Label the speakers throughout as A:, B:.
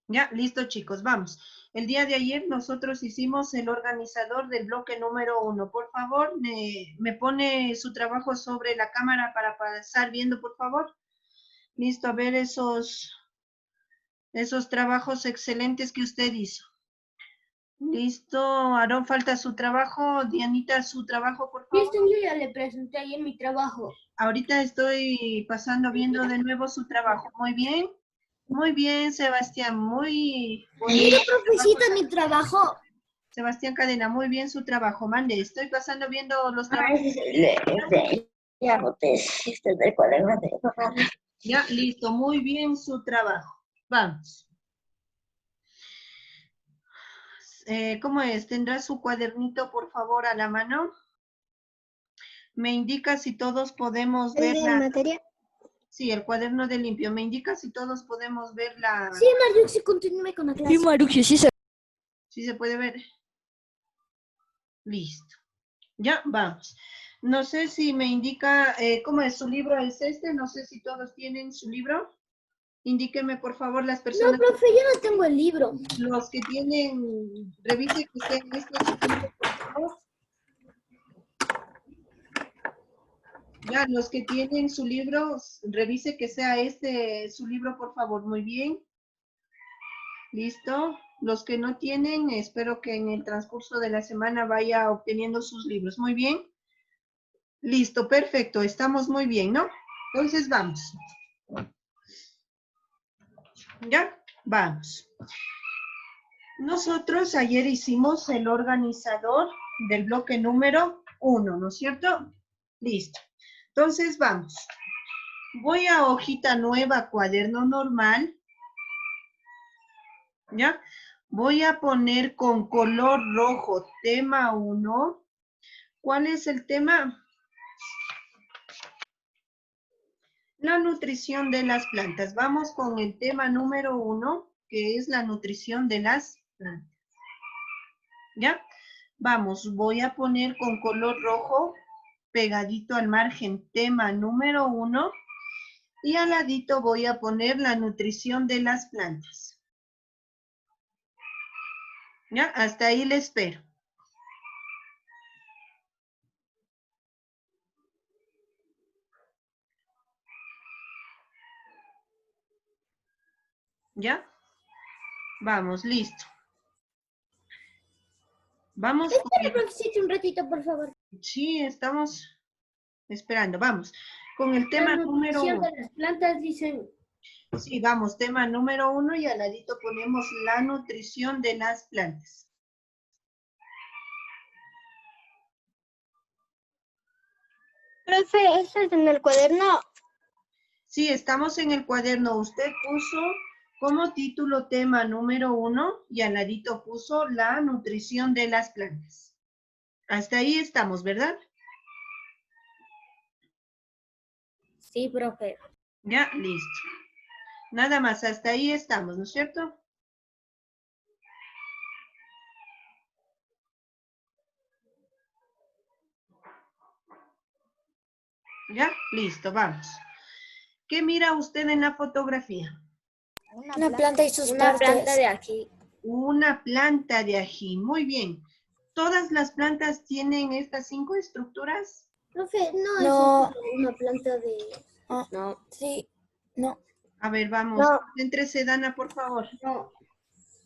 A: Ya, listo chicos, vamos. El día de ayer nosotros hicimos el organizador del bloque número 1. Por favor, me pone su trabajo sobre la cámara para pasar viendo, por favor. Listo, a ver esos trabajos excelentes que usted hizo. Listo, Aarón, falta su trabajo. Dianita, su trabajo, por favor.
B: Listo, yo ya le presenté ayer mi trabajo.
A: Ahorita estoy pasando viendo de nuevo su trabajo. Muy bien, Sebastián, muy bonito.
B: Mira, profesita, mi trabajo.
A: Sebastián Cadena, muy bien su trabajo. Mande, estoy pasando viendo los trabajos.
C: Ya boté este del cuaderno de borrar.
A: Ya, listo, muy bien su trabajo. Vamos. ¿Cómo es? ¿Tendrá su cuadernito, por favor, a la mano? Me indica si todos podemos ver la...
D: materia?
A: Sí, el cuaderno de limpio. Me indica si todos podemos ver la...
B: Sí, Mariuxi, continúe con la clase.
C: Sí, Maruxi, sí se...
A: ¿Sí se puede ver? Listo. Ya, vamos. No sé si me indica, ¿cómo es? ¿Su libro es este? No sé si todos tienen su libro. Indíqueme, por favor, las
B: No,
A: personas.
B: profe, yo no tengo el libro.
A: Los que tienen, revise que estén este su libro, por favor. Ya, los que tienen su libro, revise que sea este su libro, por favor. Muy bien. Listo. Los que no tienen, espero que en el transcurso de la semana vaya obteniendo sus libros. Muy bien. Listo, perfecto. Estamos muy bien, ¿no? Entonces, vamos. ¿Ya? Vamos. Nosotros ayer hicimos el organizador del bloque número 1, ¿no es cierto? Listo. Entonces, vamos. Voy a hojita nueva, cuaderno normal. ¿Ya? Voy a poner con color rojo tema 1. ¿Cuál es el tema? La nutrición de las plantas. Vamos con el tema número 1, que es la nutrición de las plantas. ¿Ya? Vamos, voy a poner con color rojo, pegadito al margen, tema número 1. Y al ladito voy a poner la nutrición de las plantas. ¿Ya? Hasta ahí le espero. ¿Ya? Vamos, listo. Vamos.
B: Espera, profesita, un ratito, por favor.
A: Sí, estamos esperando. Vamos. Con el tema número 1.
B: De las plantas dicen...
A: Sí, vamos, tema número 1 y al ladito ponemos la nutrición de las plantas.
D: Profe, ¿eso es en el cuaderno?
A: Sí, estamos en el cuaderno. Usted puso como título tema número 1 y al ladito puso la nutrición de las plantas. Hasta ahí estamos, ¿verdad?
B: Sí, profe.
A: Ya, listo. Nada más, hasta ahí estamos, ¿no es cierto? Ya, listo, vamos. ¿Qué mira usted en la fotografía?
D: Una planta y sus
B: Una
D: partes.
B: planta de aquí.
A: Una planta de ají. Muy bien. ¿Todas las plantas tienen estas 5 estructuras?
B: Profe, no,
D: No.
B: es una planta de...
D: No. Sí. No.
A: A ver, vamos.
D: No.
A: Entre Dana, por favor.
B: No.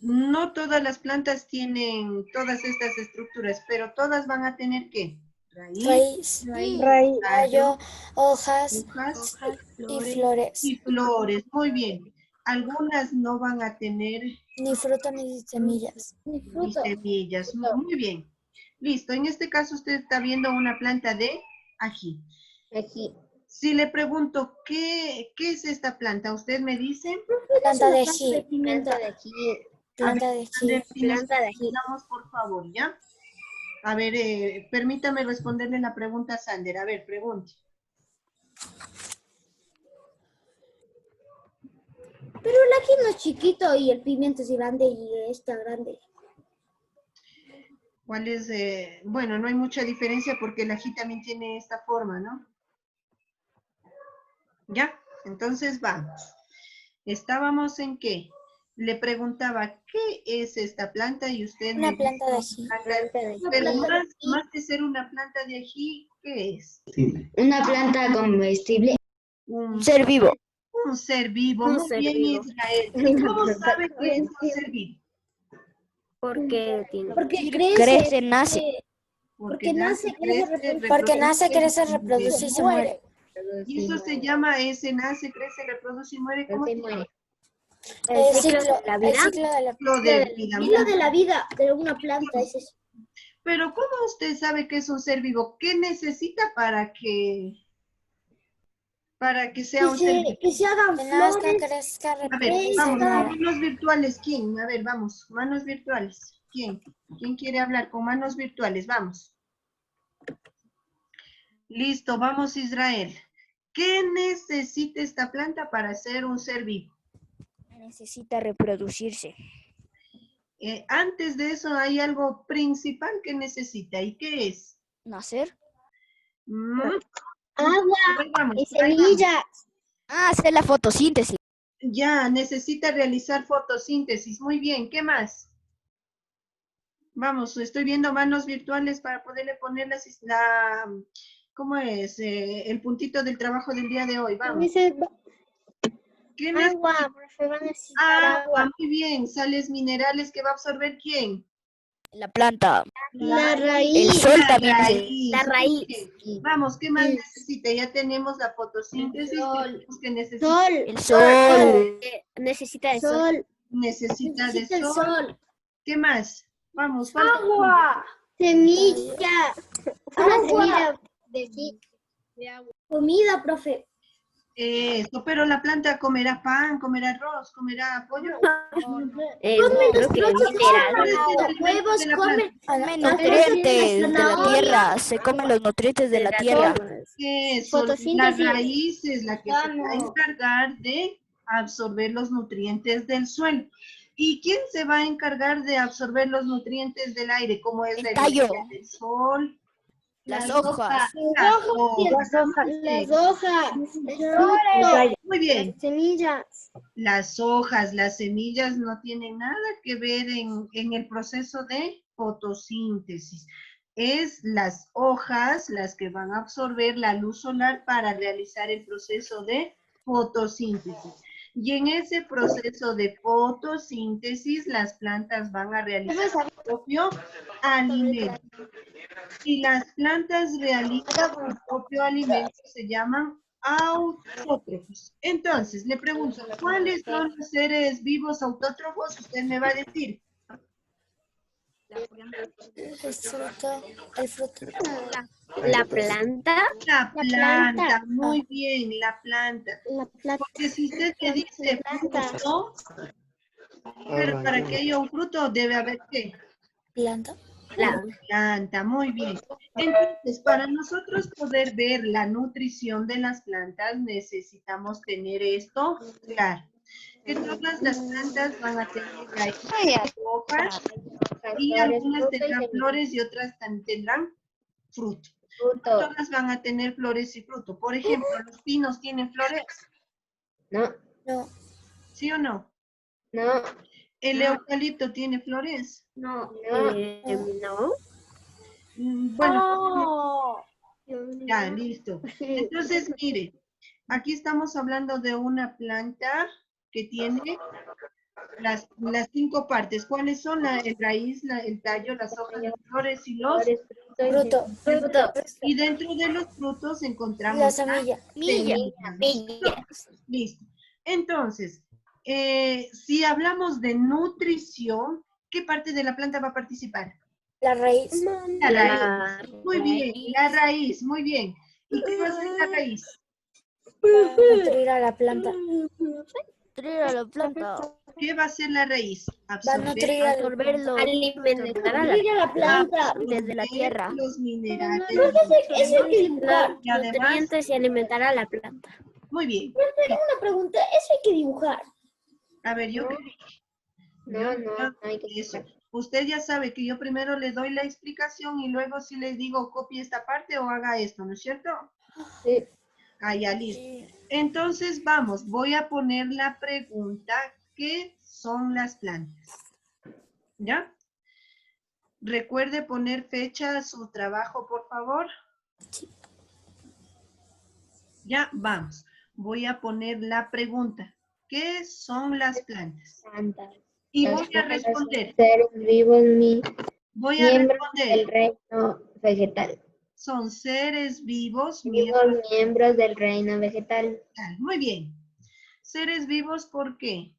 A: No todas las plantas tienen todas estas estructuras, pero todas van a tener ¿qué?
D: Raíz. Tallo, hojas y flores.
A: y flores. Muy bien. Algunas no van a tener
D: Ni fruta ni semillas.
B: Ni
A: ni
B: fruto.
A: semillas. Muy bien. Listo. En este caso usted está viendo una planta de ají.
B: Aquí.
A: Si le pregunto, ¿qué es esta planta? ¿Usted me dice?
D: Planta de ají.
B: Planta de aquí.
D: Planta de ají.
B: Planta de ají.
A: Vamos, por favor, ¿ya? A ver, permítame responderle la pregunta a Sander. A ver, pregunte.
B: Pero el ají no es chiquito y el pimiento es grande y está grande.
A: ¿Cuál es? Bueno, no hay mucha diferencia porque el ají también tiene esta forma, ¿no? ¿Ya? Entonces vamos. ¿Estábamos en qué? le preguntaba, ¿qué es esta planta? Y usted
D: Una
A: me
D: planta de
A: dijo,
D: ají.
A: pero más que ser una planta de ají, ¿qué es?
C: Una planta comestible.
A: Un
E: Ser vivo.
A: Un ser vivo,
B: Un
A: muy
B: ser
A: bien,
B: vivo.
A: Israel. ¿Y cómo sabe que es un ser vivo?
B: Porque tiene. Porque
E: Crece, nace.
B: Porque nace, crece,
D: Porque nace, crece,
A: reproduce,
D: reproduce y se muere.
A: y eso se llama ese nace, crece, reproduce y muere. ¿Cómo se llama?
D: El ciclo de la vida.
A: Ciclo de vida.
B: Hilo de la vida de una planta es eso.
A: Pero ¿cómo usted sabe que es un ser vivo? ¿Qué necesita para que sea un ser vivo?
B: Que se hagan
D: Que nazca,
B: flores.
D: crezca,
A: A ver,
D: reproduce y
A: vamos,
D: muera.
A: manos virtuales, ¿quién? A ver, vamos, manos virtuales. ¿Quién? ¿Quién quiere hablar con manos virtuales? Vamos. Listo, vamos Israel. ¿Qué necesita esta planta para ser un ser vivo?
E: Necesita reproducirse.
A: Antes de eso hay algo principal que necesita. ¿Y qué es?
E: Nacer.
B: Agua
A: Ahí vamos,
B: y
A: ahí vamos.
B: semillas.
E: Hacer la fotosíntesis.
A: Ya, necesita realizar fotosíntesis. Muy bien, ¿qué más? Vamos, estoy viendo manos virtuales para poderle poner ¿cómo es? El puntito del trabajo del día de hoy. Vamos. ¿Qué necesita?
B: Agua, profe, va a necesitar agua.
A: Muy bien. Sales minerales que va a absorber ¿quién?
E: La planta.
B: La
E: El
B: raíz.
E: sol también.
B: La raíz.
A: Bien. Vamos, ¿qué más necesita? Ya tenemos la fotosíntesis. Tenemos que necesita
B: Sol.
E: El sol.
B: Necesita de sol.
A: Necesita de
B: el
A: sol. ¿Qué más? Vamos, falta
B: Agua. Semilla. Una semilla de agua. Comida, profe.
A: Eso, pero la planta comerá pan, comerá arroz, comerá pollo.
B: Comen los trozos de huevos, comen
E: Come nutrientes de la tierra. Se comen los nutrientes de la tierra.
A: Eso, la
B: Fotosíntesis.
A: raíz es la que se va a encargar de absorber los nutrientes del suelo. ¿Y quién se va a encargar de absorber los nutrientes del aire? Como es
E: El tallo.
A: el sol,
E: Las hojas.
A: las hojas. Muy bien.
B: Semillas.
A: Las hojas, las semillas no tienen nada que ver en el proceso de fotosíntesis. Es las hojas las que van a absorber la luz solar para realizar el proceso de fotosíntesis. Y en ese proceso de fotosíntesis, las plantas van a realizar su propio alimento. Si las plantas realizan su propio alimento, se llaman autótrofos. Entonces, le pregunto, ¿cuáles son los seres vivos autótrofos? Usted me va a decir.
D: El fruto.
B: La planta.
A: La planta, muy bien, la planta. Porque si usted me dice fruto, pero para que haya un fruto debe haber ¿qué?
D: Planta.
A: Planta, muy bien. Entonces, para nosotros poder ver la nutrición de las plantas, necesitamos tener esto claro. Que todas las plantas van a tener raíces, hojas, y algunas tendrán flores y otras tendrán fruto. Todas van a tener flores y fruto. Por ejemplo, ¿los pinos tienen flores?
B: No.
A: ¿Sí o no?
B: No.
A: ¿El eucalipto tiene flores?
B: No.
A: Bueno, ya, listo. Entonces, mire, aquí estamos hablando de una planta que tiene las 5 partes. ¿Cuáles son? El raíz, el tallo, las hojas, las flores y los
D: Fruto.
A: Y dentro de los frutos encontramos
D: La semilla.
A: Listo. Entonces, si hablamos de nutrición, ¿qué parte de la planta va a participar?
D: La raíz.
A: La raíz. Muy bien, la raíz, muy bien. ¿Y qué va a hacer la raíz?
D: Nutrir a la planta.
E: Nutrir a la planta.
A: ¿Qué va a hacer la raíz?
D: Va a nutrir a
B: Alimentar a la planta.
E: Desde la tierra.
A: Los minerales.
B: Eso hay que dibujar.
A: Y además,
B: Nutrientes y alimentar a la planta.
A: muy bien.
B: Una pregunta, eso hay que dibujar.
A: A ver, yo
B: No hay que
A: eso. Usted ya sabe que yo primero le doy la explicación y luego si le digo copie esta parte o haga esto, ¿no es cierto?
B: Sí.
A: Ah, ya, listo. Entonces, vamos, voy a poner la pregunta qué son las plantas. ¿Ya? Recuerde poner fecha a su trabajo, por favor. Ya, vamos. Voy a poner la pregunta. ¿Qué son las plantas?
C: Plantas.
A: Y
C: Las
A: voy a
C: plantas son
A: responder.
C: seres vivos,
A: Voy a
C: miembros del
A: responder.
C: reino vegetal.
A: Son seres vivos,
C: Vivos miembros del reino vegetal.
A: Muy bien. Seres vivos, ¿por qué?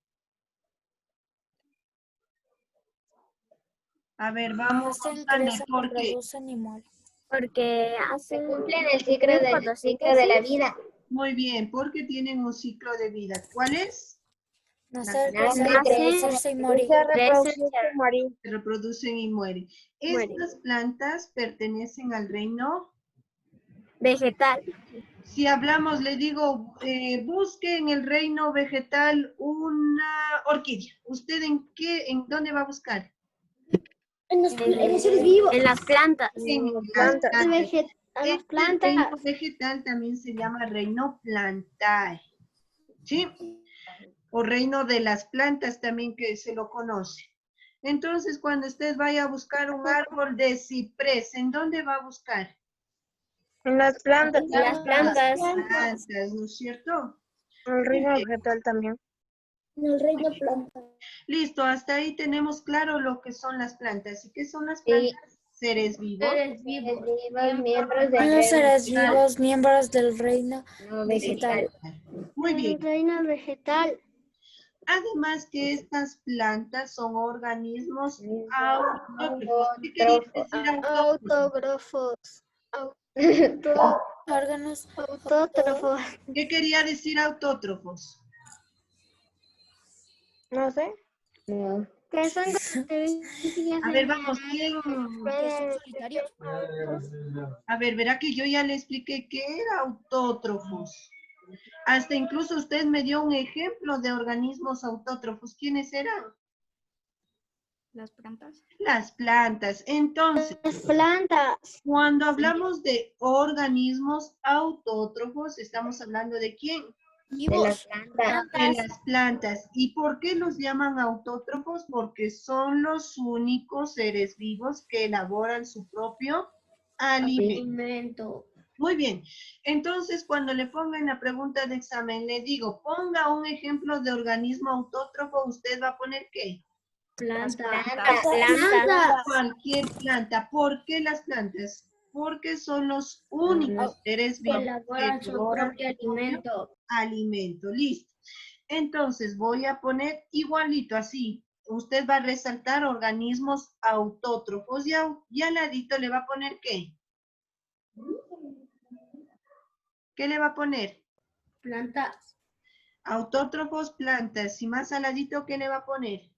A: A ver, vamos a
D: Nacen,
A: Sander,
D: crecen,
A: ¿por qué?
D: reproducen y mueren.
C: Porque cumplen el ciclo de la vida.
A: Muy bien, porque tienen un ciclo de vida. ¿Cuál es?
D: Nacer,
C: Nacer,
D: crecer,
C: crecer,
D: reproducirse y morir.
A: Se reproducen y mueren. Estas plantas pertenecen al reino.
C: Vegetal.
A: Si hablamos, le digo, busque en el reino vegetal una orquídea. ¿Usted en dónde va a buscar?
B: En los seres vivos.
C: En las plantas.
A: En las plantas.
B: A las
A: Este
B: plantas.
A: reino vegetal también se llama reino plantae, ¿sí? O reino de las plantas también que se lo conoce. Entonces, cuando usted vaya a buscar un árbol de ciprés, ¿en dónde va a buscar?
F: En las plantas,
C: Las plantas.
A: Plantas, ¿no es cierto?
F: el reino vegetal también.
B: En el reino planta.
A: Listo, hasta ahí tenemos claro lo que son las plantas. ¿Y qué son las
C: Sí.
A: plantas? Seres vivos.
C: Seres vivos, miembros del
D: Los
C: reino
D: seres vivos, miembros del reino
C: vegetal.
A: Muy bien.
B: reino vegetal.
A: Además que estas plantas son organismos autótrofos. ¿Qué quería decir autótrofo?
B: Autógrafos.
D: órganos.
B: Autógrafos.
A: ¿Qué quería decir autótrofos?
F: No sé.
C: No.
B: ¿Qué son características?
A: A ver, vamos, ¿quién? A ver, verá que yo ya le expliqué qué era autótrofos. Hasta incluso usted me dio un ejemplo de organismos autótrofos. ¿Quiénes eran?
E: Las plantas.
A: Las plantas. Entonces,
B: Las plantas.
A: cuando hablamos de organismos autótrofos, estamos hablando de quién?
C: De las plantas.
A: De las plantas. ¿Y por qué los llaman autótrofos? Porque son los únicos seres vivos que elaboran su propio alimento. Muy bien. Entonces, cuando le pongan la pregunta de examen, le digo, ponga un ejemplo de organismo autótrofo, ¿usted va a poner qué?
C: Plantas.
A: Cualquier planta. ¿Por qué las plantas? Porque son los únicos seres vivos que elaboran su propio alimento. Listo. Entonces, voy a poner igualito así. Usted va a resaltar organismos autótrofos y al ladito le va a poner ¿qué? ¿Qué le va a poner?
B: Plantas.
A: Autótrofos, plantas. Y más al ladito, ¿qué le va a poner?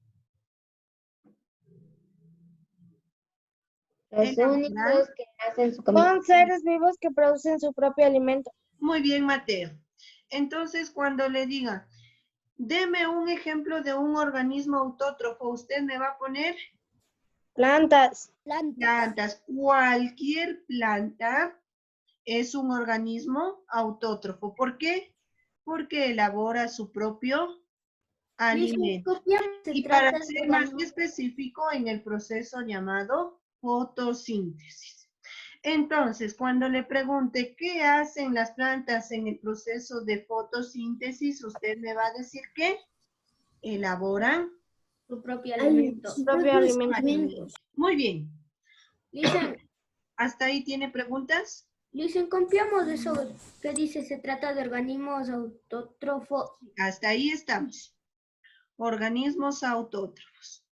C: Los únicos que hacen su comida.
F: Son seres vivos que producen su propio alimento.
A: Muy bien, Mateo. Entonces, cuando le diga, deme un ejemplo de un organismo autótrofo, usted me va a poner
F: Plantas.
A: plantas. Cualquier planta es un organismo autótrofo. ¿Por qué? Porque elabora su propio alimento. Y para ser más específico, en el proceso llamado fotosíntesis. Entonces, cuando le pregunte qué hacen las plantas en el proceso de fotosíntesis, usted me va a decir que elaboran
B: Su propio alimento.
F: Su propio alimento.
A: Muy bien.
B: Listen,
A: ¿Hasta ahí tiene preguntas?
B: confiamos de eso que dice, se trata de organismos autótrofos.
A: Hasta ahí estamos. Organismos autótrofos.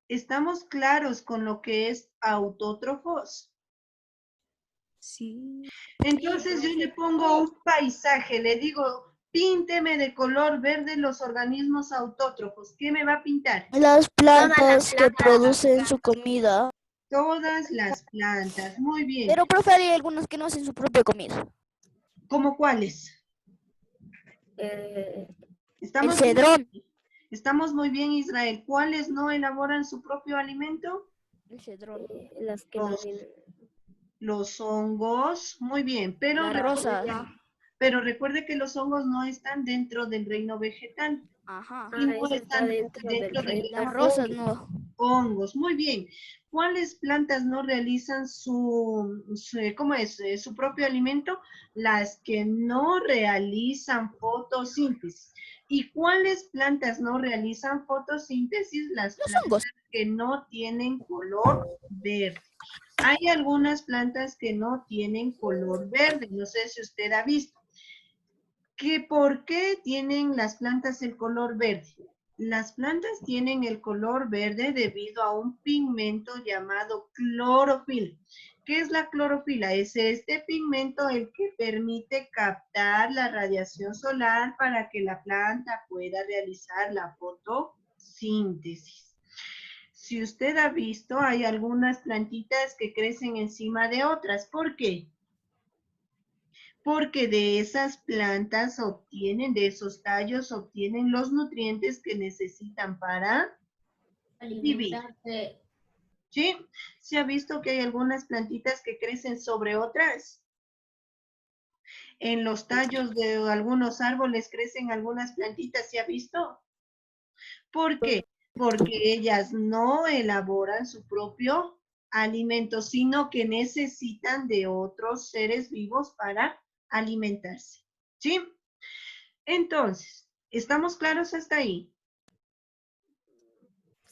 A: ¿Estamos claros con lo que es autótrofos?
E: Sí.
A: Entonces yo le pongo un paisaje, le digo, pínteme de color verde los organismos autótrofos. ¿Qué me va a pintar?
E: Las plantas que producen su comida.
A: Todas las plantas. Muy bien.
E: Pero, profe, hay algunas que no hacen su propia comida.
A: ¿Cómo cuáles?
E: El
A: Estamos
E: cedrón.
A: Estamos muy bien, Israel. ¿Cuáles no elaboran su propio alimento?
E: El cedrón.
C: Las que
A: Los, los hongos. Muy bien, pero
E: Las rosas.
A: recuerde que los hongos no están dentro del reino vegetal.
E: Ajá.
A: Y no están dentro de
E: Las rosas no.
A: hongos. Muy bien. ¿Cuáles plantas no realizan ¿cómo es? Su propio alimento? Las que no realizan fotosíntesis. ¿Y cuáles plantas no realizan fotosíntesis? Las
E: Los
A: plantas
E: hongos.
A: que no tienen color verde. Hay algunas plantas que no tienen color verde. No sé si usted ha visto. ¿Por qué tienen las plantas el color verde? Las plantas tienen el color verde debido a un pigmento llamado clorofila. ¿Qué es la clorofila? Es este pigmento el que permite captar la radiación solar para que la planta pueda realizar la fotosíntesis. Si usted ha visto, hay algunas plantitas que crecen encima de otras. ¿Por qué? Porque de esas plantas de esos tallos obtienen los nutrientes que necesitan para vivir. ¿Sí? ¿Se ha visto que hay algunas plantitas que crecen sobre otras? En los tallos de algunos árboles crecen algunas plantitas, ¿se ha visto? ¿Por qué? Porque ellas no elaboran su propio alimento, sino que necesitan de otros seres vivos para alimentarse. ¿Sí? Entonces, ¿estamos claros hasta ahí?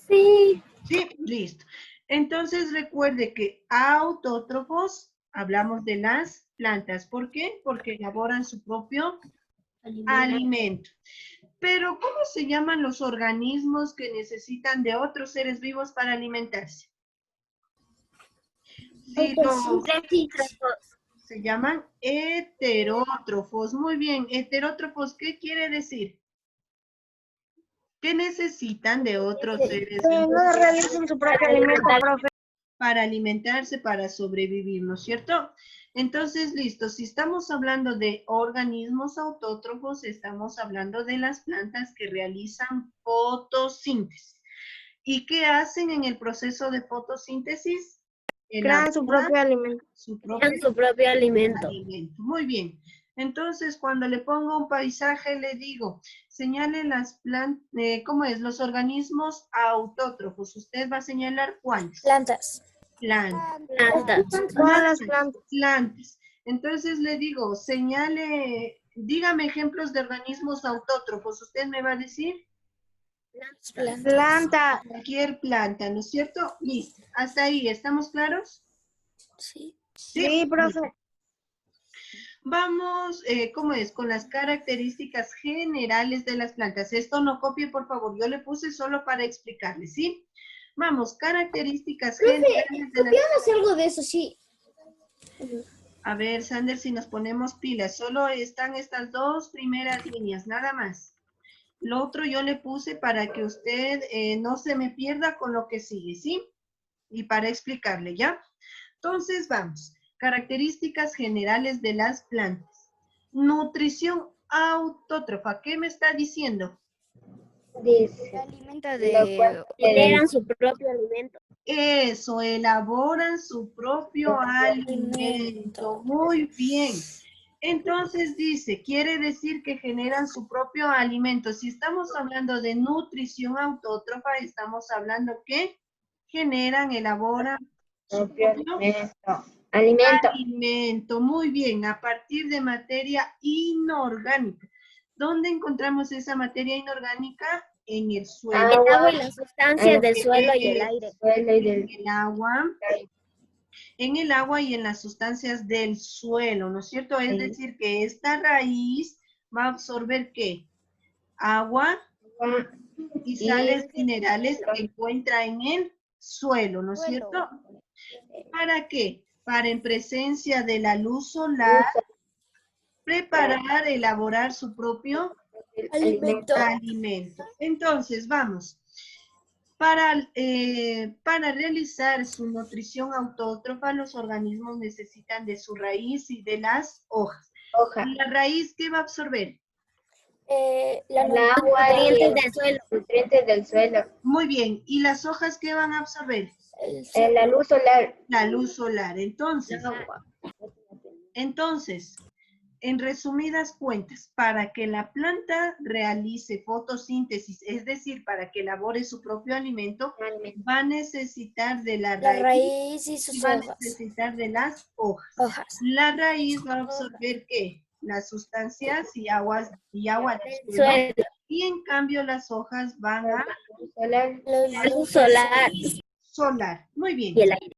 B: Sí.
A: Sí, listo. Entonces, recuerde que autótrofos, hablamos de las plantas. ¿Por qué? Porque elaboran su propio alimento. Pero, ¿cómo se llaman los organismos que necesitan de otros seres vivos para alimentarse? Sí, se llaman heterótrofos. Muy bien, heterótrofos, ¿qué quiere decir? Que necesitan de otros seres
F: Que
A: vivos
F: no realizan su propio alimento, profe.
A: para alimentarse, para sobrevivir, ¿no es cierto? Entonces, listo, si estamos hablando de organismos autótrofos, estamos hablando de las plantas que realizan fotosíntesis. ¿Y qué hacen en el proceso de fotosíntesis?
F: Crean su propio alimento.
A: Su propio alimento. Muy bien. Entonces, cuando le pongo un paisaje, le digo, señale las plantas, ¿cómo es? Los organismos autótrofos. Usted va a señalar cuáles.
D: Plantas.
A: Plantas.
F: Todas las plantas.
A: Plantas. Entonces le digo, señale, dígame ejemplos de organismos autótrofos. ¿Usted me va a decir?
F: Planta.
A: Cualquier planta, ¿no es cierto? Listo. Hasta ahí, ¿estamos claros?
D: Sí.
F: Sí, profe.
A: Vamos, ¿cómo es? Con las características generales de las plantas. Esto no copie, por favor. Yo le puse solo para explicarle, ¿sí? Vamos, características generales de las
B: Copiamos algo de eso, sí.
A: A ver, Sander, si nos ponemos pilas. Solo están estas dos primeras líneas, nada más. Lo otro yo le puse para que usted no se me pierda con lo que sigue, ¿sí? Y para explicarle, ¿ya? Entonces, vamos. Características generales de las plantas. Nutrición autótrofa. ¿Qué me está diciendo?
C: Dice,
E: Se alimenta
C: lo cual generan su propio alimento.
A: Eso, elaboran su propio alimento. Muy bien. Entonces dice, quiere decir que generan su propio alimento. Si estamos hablando de nutrición autótrofa, estamos hablando que generan, elaboran su
C: Propio
A: propio
C: alimento.
A: alimento. Muy bien, a partir de materia inorgánica. ¿Dónde encontramos esa materia inorgánica? En el suelo.
C: El agua
B: y las sustancias del suelo y el aire.
A: En el agua y en las sustancias del suelo, ¿no es cierto? Es decir, que esta raíz va a absorber ¿qué? Agua y sales minerales que encuentra en el suelo, ¿no es cierto? ¿Para qué? Para en presencia de la luz solar, preparar, elaborar su propio
D: Alimento.
A: alimento. Entonces, vamos. Para realizar su nutrición autótrofa, los organismos necesitan de su raíz y de las hojas. ¿La raíz qué va a absorber?
D: La
C: El agua y
D: nutrientes
C: los
D: del suelo.
C: nutrientes del suelo.
A: Muy bien. ¿Y las hojas qué van a absorber?
C: La luz solar.
A: La luz solar. Entonces, En resumidas cuentas, para que la planta realice fotosíntesis, es decir, para que elabore su propio alimento, va a necesitar de la
D: La
A: raíz
D: raíz y
A: y
D: sus
A: va a
D: hojas.
A: necesitar de las hojas.
D: Hojas.
A: La raíz va a absorber ¿qué? Las sustancias y agua del suelo.
C: Suelo.
A: Y en cambio las hojas van a
D: Luz
C: Solar.
A: solar. Muy bien.
C: Y el aire.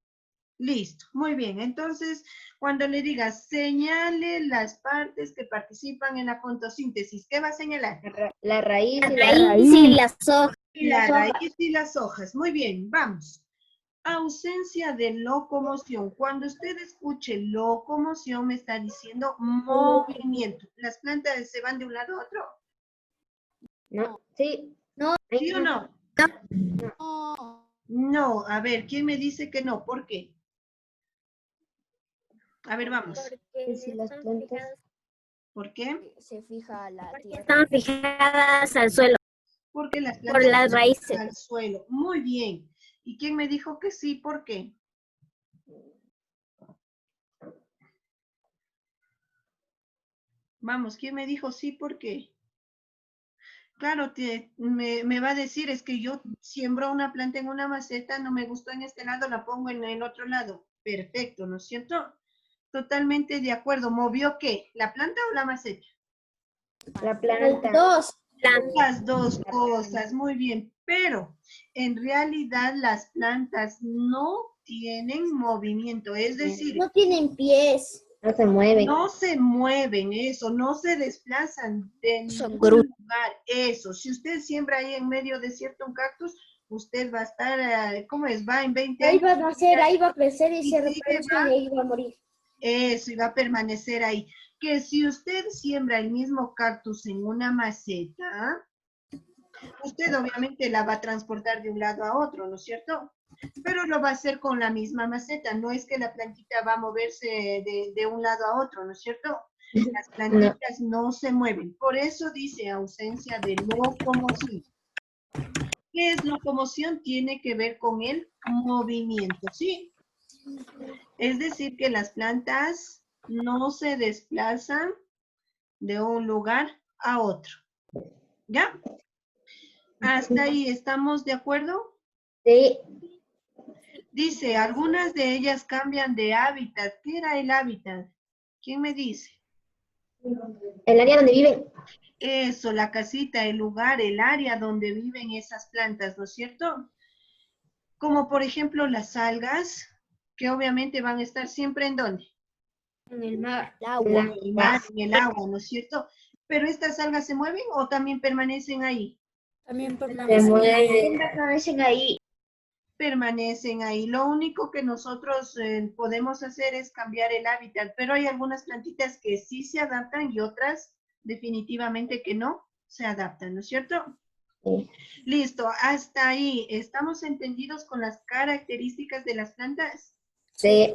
A: Listo, muy bien. Entonces, cuando le digas señale las partes que participan en la fotosíntesis, ¿qué va a señalar?
C: La raíz y
E: raíz.
C: las hojas.
A: La raíz y las hojas. Muy bien, vamos. Ausencia de locomoción. Cuando usted escuche locomoción, me está diciendo movimiento. ¿Las plantas se van de un lado a otro?
C: No, sí. No.
A: ¿Sí o no? No. A ver, ¿quién me dice que no? ¿Por qué? A ver, vamos.
C: Que si las plantas
A: ¿Por qué?
E: Se fija la tierra.
C: están fijadas al suelo.
A: Porque las
C: Por
A: plantas
C: las
A: se
C: raíces.
A: fijan al suelo. Muy bien. ¿Y quién me dijo que sí? ¿Por qué? Vamos, ¿quién me dijo sí? ¿Por qué? Claro, me va a decir, es que yo siembro una planta en una maceta, no me gustó en este lado, la pongo en el otro lado. Perfecto, ¿no es cierto? Totalmente de acuerdo. ¿Movió qué? ¿La planta o la maceta?
C: La planta.
A: Las dos cosas, muy bien. Pero en realidad las plantas no tienen movimiento, es decir,
B: No tienen pies.
C: No se mueven.
A: no se mueven, eso, no se desplazan de
E: Son
A: ningún
E: grutas.
A: lugar, eso. Si usted siembra ahí en medio de cierto un cactus, usted va a estar, ¿cómo es? Va en 20
B: Ahí
A: años.
B: va a nacer, ahí va a crecer y
A: Y
B: se
A: sigue,
B: reproduce
A: va.
B: y ahí va a morir.
A: Eso, y va a permanecer ahí. Que si usted siembra el mismo cactus en una maceta, usted obviamente la va a transportar de un lado a otro, ¿no es cierto? Pero lo va a hacer con la misma maceta, no es que la plantita va a moverse de un lado a otro, ¿no es cierto? Las plantitas no se mueven, por eso dice ausencia de locomoción. ¿Qué es locomoción? Tiene que ver con el movimiento, ¿sí? Es decir, que las plantas no se desplazan de un lugar a otro, ¿ya? ¿Hasta ahí estamos de acuerdo?
C: Sí.
A: Dice, algunas de ellas cambian de hábitat. ¿Qué era el hábitat? ¿Quién me dice?
C: El área donde viven.
A: Eso, la casita, el lugar, el área donde viven esas plantas, ¿no es cierto? Como por ejemplo las algas, que obviamente van a estar siempre ¿en dónde?
C: En el mar.
E: El agua.
A: En el mar, en el agua, ¿no es cierto? Pero estas algas se mueven o también permanecen ahí?
D: También
C: Se
D: permanece.
C: mueven. Permanecen ahí.
A: Permanecen ahí. Lo único que nosotros podemos hacer es cambiar el hábitat, pero hay algunas plantitas que sí se adaptan y otras definitivamente que no se adaptan, ¿no es cierto?
C: Sí.
A: Listo, hasta ahí. ¿Estamos entendidos con las características de las plantas?
C: Sí.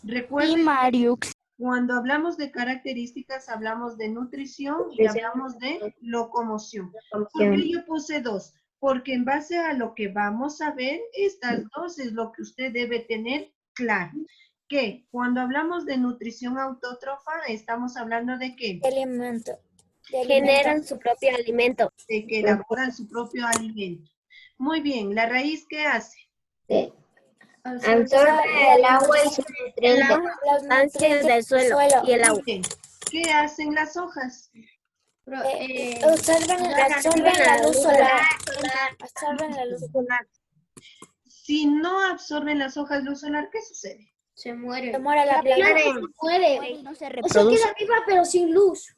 E: Y
A: Recuerden,
E: Mariux.
A: cuando hablamos de características, hablamos de nutrición y hablamos de locomoción. ¿Por qué yo puse dos? Porque en base a lo que vamos a ver, estas dos es lo que usted debe tener claro. Que cuando hablamos de nutrición autótrofa, estamos hablando de qué?
D: De alimento.
C: Generan su propio alimento.
A: De que elaboran su propio alimento. Muy bien, ¿la raíz qué hace?
C: Sí. Absorbe el agua y sus nutrientes.
D: Las
C: Sustancias del suelo y el
A: Muy
C: agua.
A: bien. ¿Qué hacen las hojas?
D: Absorben la luz solar. Absorben la luz solar.
A: Si no absorben las hojas luz solar, ¿qué sucede?
C: Se muere.
D: Se muere la planta.
B: Muere.
E: No se
B: O sea,
E: reproduce.
B: queda viva pero sin luz.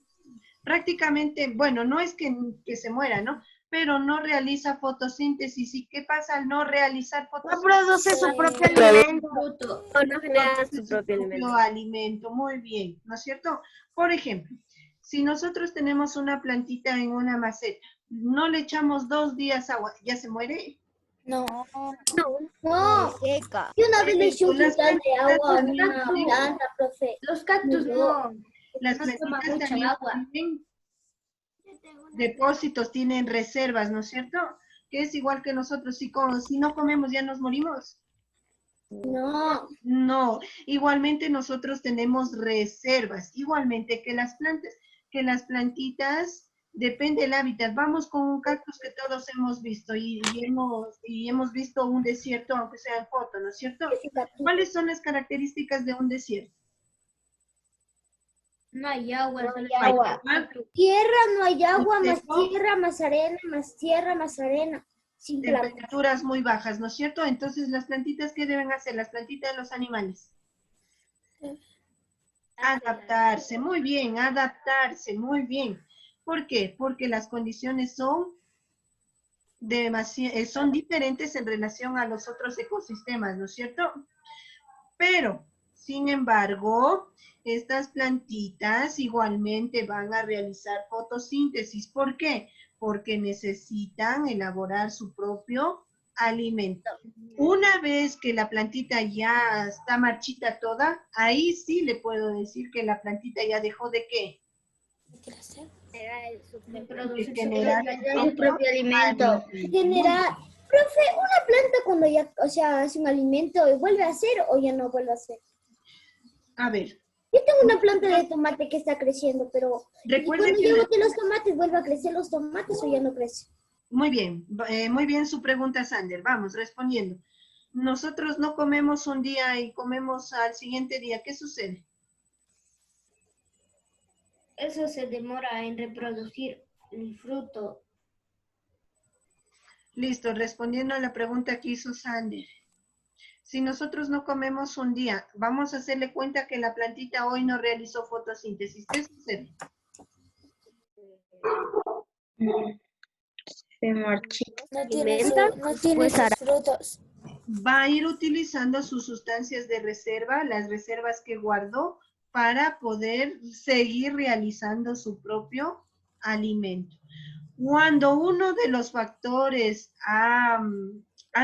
A: Prácticamente, bueno, no es que se muera, ¿no? Pero no realiza fotosíntesis. ¿Y qué pasa al no realizar
F: No
A: fotosíntesis?
F: produce su propio alimento.
C: O no generan
A: Produce
C: su propio alimento.
A: alimento. Muy bien, ¿no es cierto? Por ejemplo, si nosotros tenemos una plantita en una maceta, no le echamos 2 días agua, ¿ya se muere?
D: No.
B: No.
E: Seca.
B: Yo una vez le eché un
A: Las
B: quintal de
A: plantitas
B: agua a
A: también
B: una
A: tienen-
B: planta, profe.
F: Los cactus no.
A: Las
F: No toma
A: plantitas
F: mucha
A: también
F: agua.
A: tienen depósitos, tienen reservas, ¿no es cierto? Que es igual que nosotros, si no comemos ya nos morimos.
B: No.
A: No, igualmente nosotros tenemos reservas, igualmente que las plantas, que las plantitas, depende del hábitat. Vamos con un cactus que todos hemos visto y hemos visto un desierto, aunque sea en foto, ¿no es cierto? ¿Cuáles son las características de un desierto?
F: No hay agua.
C: No
F: solo
C: hay agua.
B: Tierra, no hay agua, más
A: Seco.
B: tierra, más arena, más tierra, más arena. Sin plantas.
A: Temperaturas muy bajas, ¿no es cierto? Entonces, ¿las plantitas qué deben hacer? Las plantitas de los animales. Adaptarse, muy bien, adaptarse, muy bien. ¿Por qué? Porque las condiciones son son diferentes en relación a los otros ecosistemas, ¿no es cierto? Pero, sin embargo, estas plantitas igualmente van a realizar fotosíntesis. ¿Por qué? Porque necesitan elaborar su propio alimento. Una vez que la plantita ya está marchita toda, ahí sí le puedo decir que la plantita ya dejó de ¿qué? De generar
C: Su propio alimento.
B: Generar. Profe, una planta cuando ya, o sea, hace un alimento, ¿vuelve a hacer o ya no vuelve a hacer?
A: A ver,
B: Yo tengo una planta de tomate que está creciendo, pero ¿y
A: recuerde
B: cuando
A: que
B: yo bote los tomates, vuelve a crecer los tomates o ya no crece?
A: muy bien su pregunta, Sander. Vamos, respondiendo. Nosotros no comemos un día y comemos al siguiente día. ¿Qué sucede?
F: Eso se demora en reproducir el fruto.
A: Listo, respondiendo a la pregunta que hizo Sander. Si nosotros no comemos un día, vamos a hacerle cuenta que la plantita hoy no realizó fotosíntesis. ¿Qué sucede?
C: Se marchita.
D: No tiene, no tiene
E: Pues
D: sus frutos.
A: Va a ir utilizando sus sustancias de reserva, las reservas que guardó, para poder seguir realizando su propio alimento. Cuando uno de los factores ha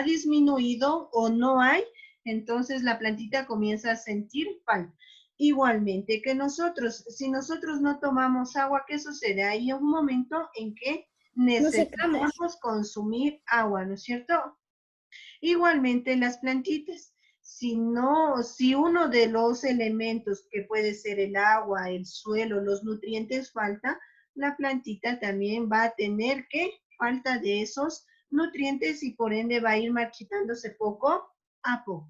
A: disminuido o no hay, entonces la plantita comienza a sentir falta. Igualmente que nosotros, si nosotros no tomamos agua, ¿qué sucede? Hay un momento en que necesitamos consumir agua, ¿no es cierto? Igualmente las plantitas. Si uno de los elementos que puede ser el agua, el suelo, los nutrientes falta, la plantita también va a tener falta de esos nutrientes y por ende va a ir marchitándose poco a poco.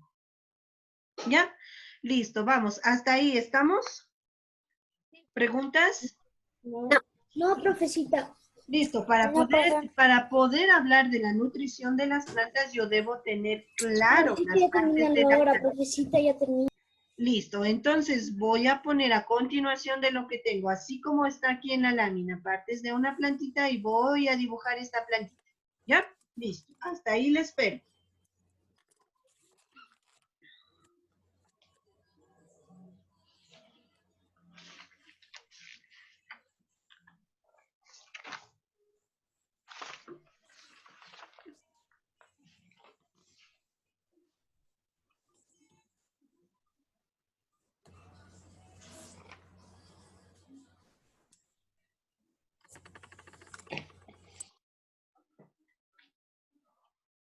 A: ¿Ya? Listo, vamos. ¿Hasta ahí estamos? ¿Preguntas?
B: No, profecita.
A: Listo, para poder hablar de la nutrición de las plantas, yo debo tener claro
B: Profecita,
A: las
B: ya
A: partes
B: terminé
A: de
B: la
A: la
B: hora,
A: planta.
B: profecita, ya terminé.
A: Listo, entonces voy a poner a continuación de lo que tengo, así como está aquí en la lámina, partes de una plantita y voy a dibujar esta plantita. ¿Ya? Listo, hasta ahí le espero.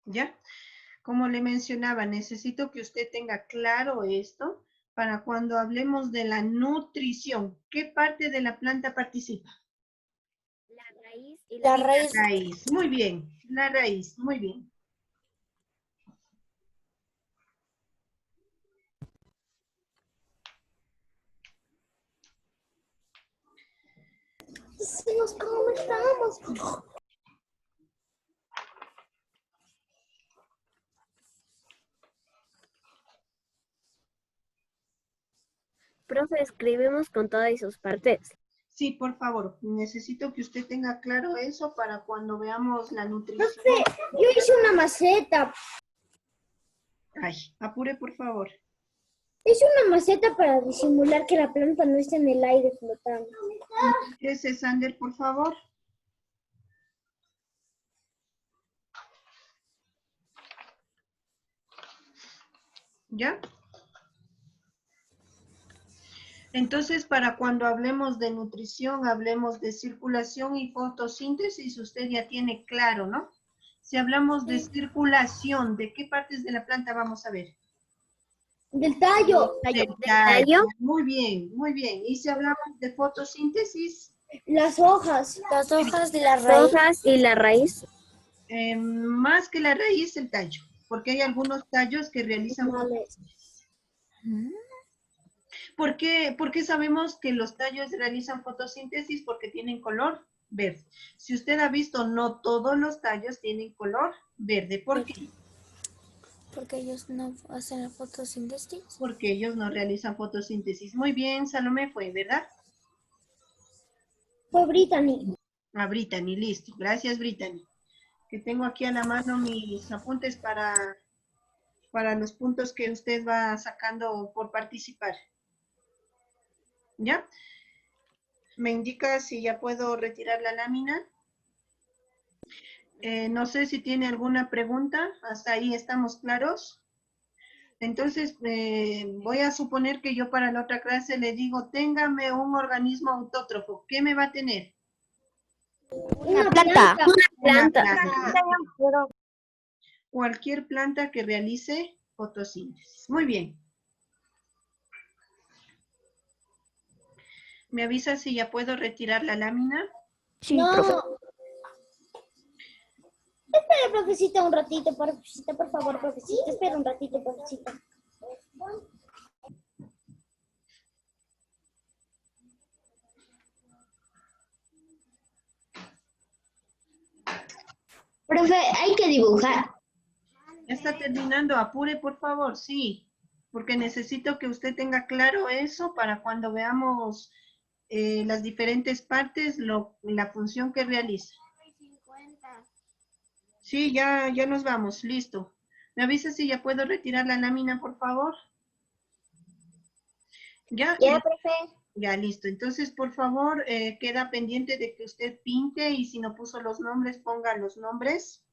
A: ¿Ya? Como le mencionaba, necesito que usted tenga claro esto para cuando hablemos de la nutrición. ¿Qué parte de la planta participa?
D: La raíz.
A: La raíz, muy bien. La raíz, muy bien.
B: Sí, nos conectamos.
G: Profe, escribimos con todas sus partes.
A: Sí, por favor, necesito que usted tenga claro eso para cuando veamos la nutrición.
B: Profe, yo hice una maceta.
A: Ay, apure, por favor.
B: Hice una maceta para disimular que la planta no esté en el aire flotando.
A: Ese Sander, por favor. ¿Ya? Entonces, para cuando hablemos de nutrición, hablemos de circulación y fotosíntesis, usted ya tiene claro, ¿no? Si hablamos de circulación, ¿de qué partes de la planta vamos a ver?
B: Del tallo.
A: Del
G: tallo.
A: tallo. Muy bien, muy bien. Y si hablamos de fotosíntesis,
B: Las hojas.
D: Las hojas de la raíz.
G: Hojas y la raíz.
A: más que la raíz, el tallo. Porque hay algunos tallos que realizan fotosíntesis. ¿Por qué sabemos que los tallos realizan fotosíntesis? Porque tienen color verde. Si usted ha visto, no todos los tallos tienen color verde. ¿Por qué?
D: Porque ellos no hacen la fotosíntesis.
A: Porque ellos no realizan fotosíntesis. Muy bien, Salomé fue, ¿verdad?
B: Fue Brittany.
A: A Brittany, listo. Gracias, Brittany. Que tengo aquí a la mano mis apuntes para los puntos que usted va sacando por participar. ¿Ya? Me indica si ya puedo retirar la lámina. No sé si tiene alguna pregunta. Hasta ahí estamos claros. Entonces, voy a suponer que yo para la otra clase le digo, téngame un organismo autótrofo. ¿Qué me va a tener?
E: Una planta.
A: Una
G: Planta.
A: planta. Cualquier planta que realice fotosíntesis. Muy bien. ¿Me avisa si ya puedo retirar la lámina?
E: Sí,
B: No.
E: profe.
B: Espera, profecita, un ratito, profecita, por favor, profecita. Espera un ratito, profecita.
C: Profe, hay que dibujar.
A: Ya está terminando. Apure, por favor, sí. Porque necesito que usted tenga claro eso para cuando veamos las diferentes partes, la función que realiza. Sí, ya nos vamos. Listo. ¿Me avisa si ya puedo retirar la lámina, por favor? ¿Ya?
C: Ya, profe.
A: Ya, listo. Entonces, por favor, queda pendiente de que usted pinte y si no puso los nombres, ponga los nombres.